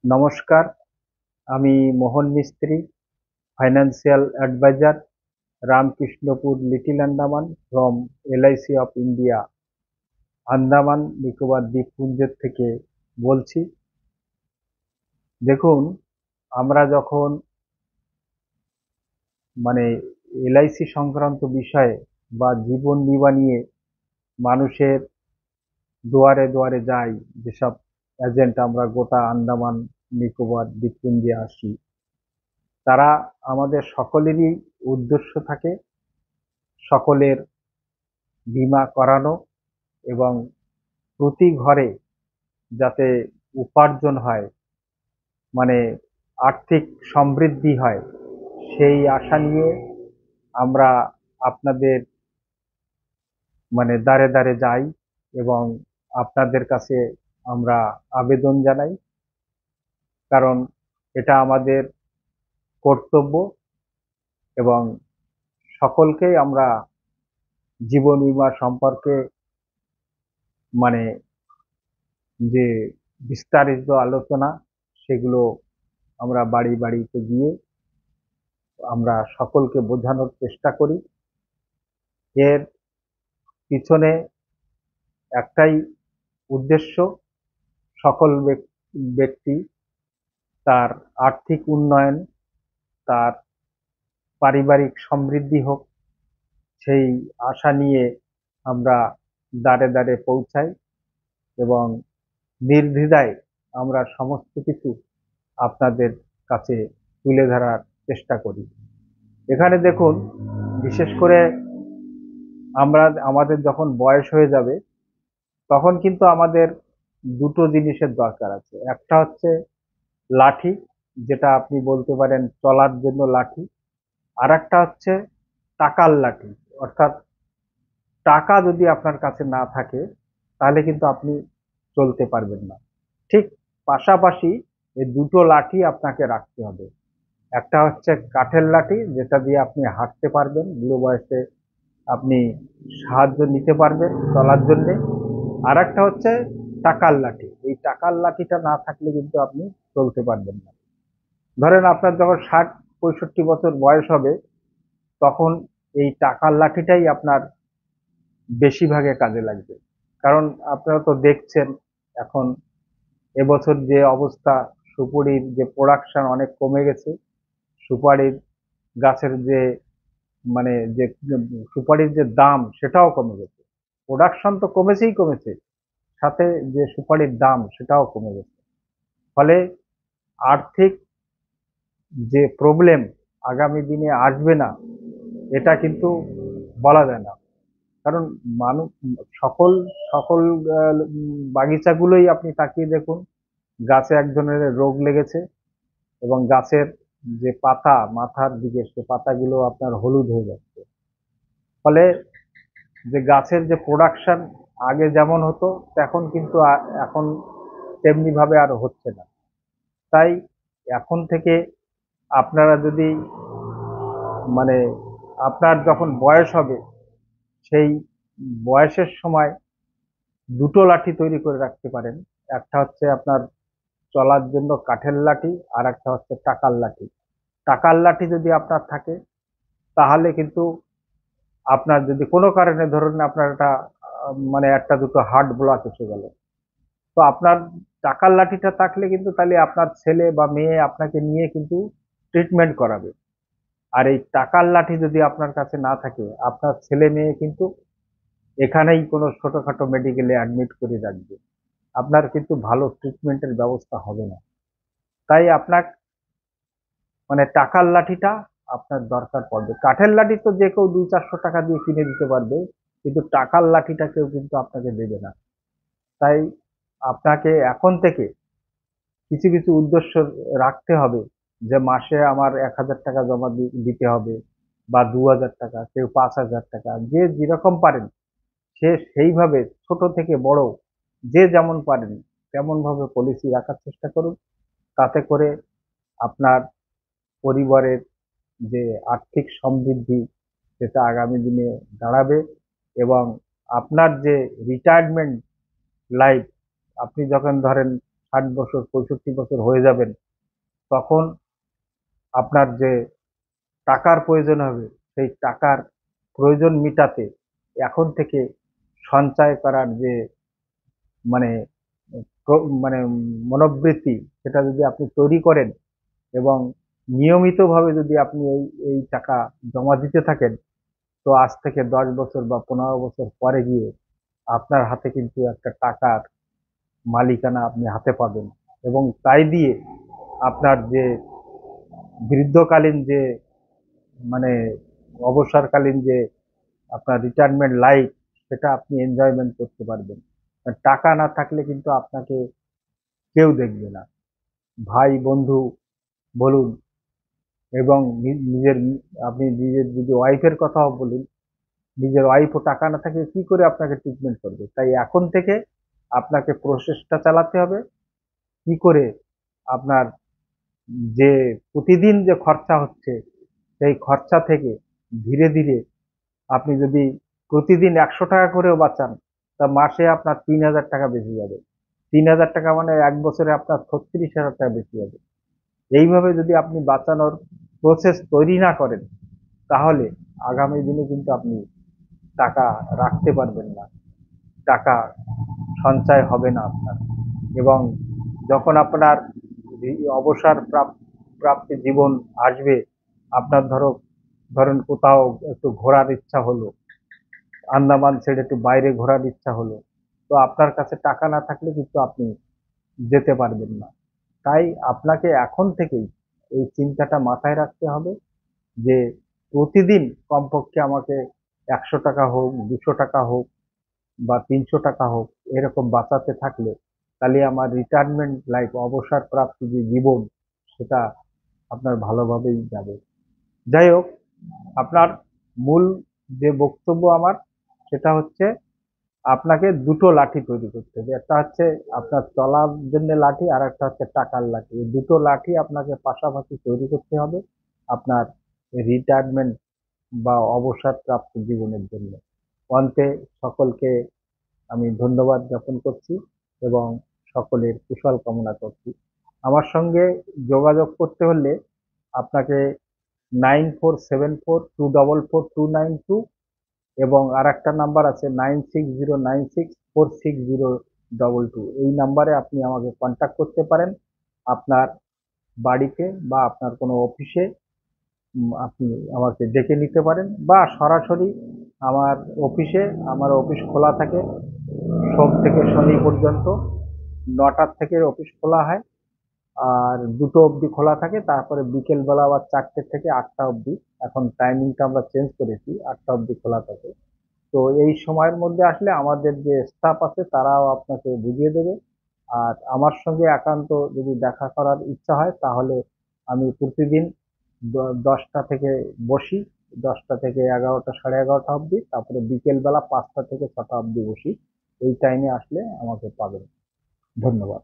নমস্কার, আমি Mohan Mistry, financial adviser, Ramakrishnapur, little Andaman from LIC of India, Andaman Nicobar দ্বীপপুঞ্জের থেকে বলছি। দেখুন, আমরা যখন মানে এলআইসি সংক্রান্ত বিষয়ে বা জীবন বীমা নিয়ে মানুষের দুয়ারে দুয়ারে যাই, যেসব এজেন্ট আমরা গোটা আন্দামান নিকোবর দ্বীপপুঞ্জে আসি, তারা আমাদের সকলেরই উদ্দেশ্য থাকে সকলের বীমা করানো এবং প্রতি ঘরে যাতে উপার্জন হয়, মানে আর্থিক সমৃদ্ধি হয়, সেই আশা নিয়ে আমরা আপনাদের দ্বারে দ্বারে যাই এবং আপনাদের কাছে আমরা আবেদন জানাই। কারণ এটা আমাদের কর্তব্য এবং সকলকেই আমরা জীবন বীমা সম্পর্কে মানে যে বিস্তারিত আলোচনা, সেগুলো আমরা বাড়ি বাড়িতে গিয়ে আমরা সকলকে বোঝানোর চেষ্টা করি। এর পিছনে একটাই উদ্দেশ্য, সকল ব্যক্তি তার আর্থিক উন্নয়ন, তার পারিবারিক সমৃদ্ধি হোক, সেই আশা নিয়ে আমরা দ্বারে দ্বারে পৌঁছাই এবং নির্দ্বিধায় আমরা সমস্ত কিছু আপনাদের কাছে তুলে ধরার চেষ্টা করি। এখানে দেখুন, বিশেষ করে আমাদের যখন বয়স হয়ে যাবে, তখন কিন্তু আমাদের দুটো জিনিসের দরকার আছে। একটা হচ্ছে লাঠি, যেটা আপনি বলতে পারেন চলার জন্য লাঠি। আর একটা হচ্ছে টাকার লাঠি, অর্থাৎ টাকা যদি আপনার কাছে না থাকে তাহলে কিন্তু আপনি চলতে পারবেন না। ঠিক পাশাপাশি এই দুটো লাঠি আপনাকে রাখতে হবে। একটা হচ্ছে কাঠের লাঠি, যেটা দিয়ে আপনি হাঁটতে পারবেন, বুড়ো বয়সে আপনি সাহায্য নিতে পারবেন চলার জন্যে। আর একটা হচ্ছে টাকার লাঠি। এই টাকার লাঠিটা না থাকলে কিন্তু আপনি চলতে পারবেন না। ধরেন আপনার যখন ৬০-৬৫ বছর বয়স হবে, তখন এই টাকার লাঠিটাই আপনার বেশিরভাগে কাজে লাগবে। কারণ আপনারা তো দেখছেন এখন এবছর যে অবস্থা, সুপুরির যে প্রোডাকশন অনেক কমে গেছে। সুপারির গাছের যে যে সুপারির যে দাম, সেটাও কমে গেছে। প্রোডাকশন তো কমেছে, সাথে যে সুপারির দাম সেটাও কমে গেছে। ফলে আর্থিক যে প্রবলেম আগামী দিনে আসবে না, এটা কিন্তু বলা যায় না। কারণ মানুষ, সকল সকল বাগিচাগুলোই আপনি তাকিয়ে দেখুন, গাছে এক ধরনের রোগ লেগেছে এবং গাছের যে পাতা, মাথার দিকে সে পাতাগুলো আপনার হলুদ হয়ে যাচ্ছে। ফলে যে গাছের যে প্রোডাকশন আগে যেমন হতো, এখন কিন্তু এখন তেমনি ভাবে আর হচ্ছে না। তাই এখন থেকে আপনারা যদি মানে আপনার যখন বয়স হবে, সেই বয়সের সময় দুটো লাঠি তৈরি করে রাখতে পারেন। একটা হচ্ছে আপনার চলার জন্য কাঠের লাঠি, আর একটা হচ্ছে টাকার লাঠি। টাকার লাঠি যদি আপনার থাকে, তাহলে কিন্তু আপনার যদি কোনো কারণে ধরুন আপনার একটা দুটো হার্ট ব্লক এসে গেল, তো আপনার টাকার লাঠিটা থাকলে কিন্তু তাহলে আপনার ছেলে বা মেয়ে আপনাকে নিয়ে কিন্তু ট্রিটমেন্ট করাবে। আর এই টাকার লাঠি যদি আপনার কাছে না থাকে, আপনার ছেলে মেয়ে কিন্তু এখানেই কোনো ছোটখাটো মেডিকেলে অ্যাডমিট করে রাখবে, আপনার কিন্তু ভালো ট্রিটমেন্টের ব্যবস্থা হবে না। তাই আপনার টাকার লাঠিটা আপনার দরকার পড়বে। কাঠের লাঠি তো যে কেউ ২-৪০০ টাকা দিয়ে কিনে দিতে পারবে, কিন্তু টাকার লাঠিটা কেউ কিন্তু আপনাকে দেবে না। তাই আপনাকে এখন থেকে কিছু কিছু উদ্দেশ্য রাখতে হবে, যে মাসে আমার ১,০০০ টাকা জমা দিতে হবে, বা ২,০০০ টাকা, কেউ ৫,০০০ টাকা, যে যেরকম পারেন সে সেইভাবে ছোট থেকে বড় যে যেমন পারেন তেমন ভাবে পলিসি রাখার চেষ্টা করুন। তাতে করে আপনার পরিবারের যে আর্থিক সমৃদ্ধি, সেটা আগামী দিনে দাঁড়াবে এবং আপনার যে রিটায়ারমেন্ট লাইফ, আপনি যখন ধরেন 60 বছর 65 বছর হয়ে যাবেন, তখন আপনার যে টাকার প্রয়োজন হবে, সেই টাকার প্রয়োজন মিটাতে এখন থেকে সঞ্চয় করার যে মানে মানে মনোবৃত্তি, সেটা যদি আপনি তৈরি করেন এবং নিয়মিতভাবে যদি আপনি এই টাকা জমা দিতে থাকেন, তো আজ থেকে 10 বছর বা 15 বছর পরে গিয়ে আপনার হাতে কিন্তু একটা টাকার মালিকানা আপনি হাতে পাবেন। এবং তাই দিয়ে আপনার যে বৃদ্ধকালীন যে মানে অবসরকালীন যে আপনার রিটায়ারমেন্ট লাইফ, সেটা আপনি এনজয়মেন্ট করতে পারবেন। আর টাকা না থাকলে কিন্তু আপনাকে কেউ দেখবে না, ভাই বন্ধু বলুন, এবং নিজের আপনি নিজের যদি ওয়াইফের কথাও বলুন, নিজের ওয়াইফও টাকা না থাকলে কি করে আপনাকে ট্রিটমেন্ট করবে। তাই এখন থেকে আপনাকে প্রসেসটা চালাতে হবে কি করে আপনার যে প্রতিদিন যে খরচা হচ্ছে, সেই খরচা থেকে ধীরে ধীরে আপনি যদি প্রতিদিন 100 টাকা করেও বাঁচান, তা মাসে আপনার 3000 টাকা বেঁচে যাবে। 3000 টাকা মানে 1 বছরে আপনার 36,000 টাকা বেঁচে যাবে। এইভাবে যদি আপনি বাঁচানোর প্রসেস তৈরি না করেন, তাহলে আগামী দিনে কিন্তু আপনি টাকা রাখতে পারবেন না, টাকা সঞ্চয় হবে না আপনার। এবং যখন আপনার অবসর প্রাপ্তি জীবন আসবে, আপনার ধরেন কোথাও একটু ঘোরার ইচ্ছা হলো, আন্দামান ছেড়ে একটু বাইরে ঘোরার ইচ্ছা হলো, তো আপনার কাছে টাকা না থাকলে কিন্তু আপনি যেতে পারবেন না। তাই আপনাকে এখন থেকেই এই চিন্তাটা মাথায় রাখতে হবে যে প্রতিদিন কমপক্ষে আমাকে 100 টাকা হোক, 200 টাকা হোক বা 300 টাকা হোক, এরকম বাঁচাতে থাকলে তাহলে আমার রিটায়ারমেন্ট লাইফ, অবসর প্রাপ্তি যে জীবন, সেটা আপনার ভালোভাবেই যাবে। যাই হোক, আপনার মূল যে বক্তব্য আমার, সেটা হচ্ছে আপনাকে দুটো লাঠি তৈরি করতে হবে। একটা হচ্ছে আপনার চলার জন্য লাঠি, আর একটা হচ্ছে টাকার লাঠি। এই দুটো লাঠি আপনাকে পাশাপাশি তৈরি করতে হবে আপনার রিটায়ারমেন্ট বা অবসর প্রাপ্ত জীবনের জন্য। অন্তে সকলকে আমি ধন্যবাদ জ্ঞাপন করছি এবং সকলের কুশল কামনা করছি। আমার সঙ্গে যোগাযোগ করতে হলে আপনাকে 9474244292 এবং আর একটা নাম্বার আছে 9609646022, এই নাম্বারে আপনি আমাকে কন্ট্যাক্ট করতে পারেন। আপনার বাড়িতে বা আপনার কোনো অফিসে আপনি আমাকে ডেকে নিতে পারেন, বা সরাসরি আমার অফিসে, আমার অফিস খোলা থাকে সোম থেকে শনি পর্যন্ত। 9টার থেকে অফিস খোলা হয়, আর 2টো অবধি খোলা থাকে, তারপরে বিকেলবেলা আবার 4টে থেকে 8টা অবধি। এখন টাইমিংটা আমরা চেঞ্জ করেছি, 8টা অবধি খোলা থাকে। তো এই সময়ের মধ্যে আসলে আমাদের যে স্টাফ আছে তারাও আপনাকে বুঝিয়ে দেবে। আর আমার সঙ্গে একান্ত যদি দেখা করার ইচ্ছা হয়, তাহলে আমি প্রতিদিন 10টা থেকে বসি, 10টা থেকে 11টা 11:30 অবধি, তারপরে বিকেলবেলা 5টা থেকে 6টা অবধি বসি। এই টাইমে আসলে আমাকে পাবেন। ধন্যবাদ।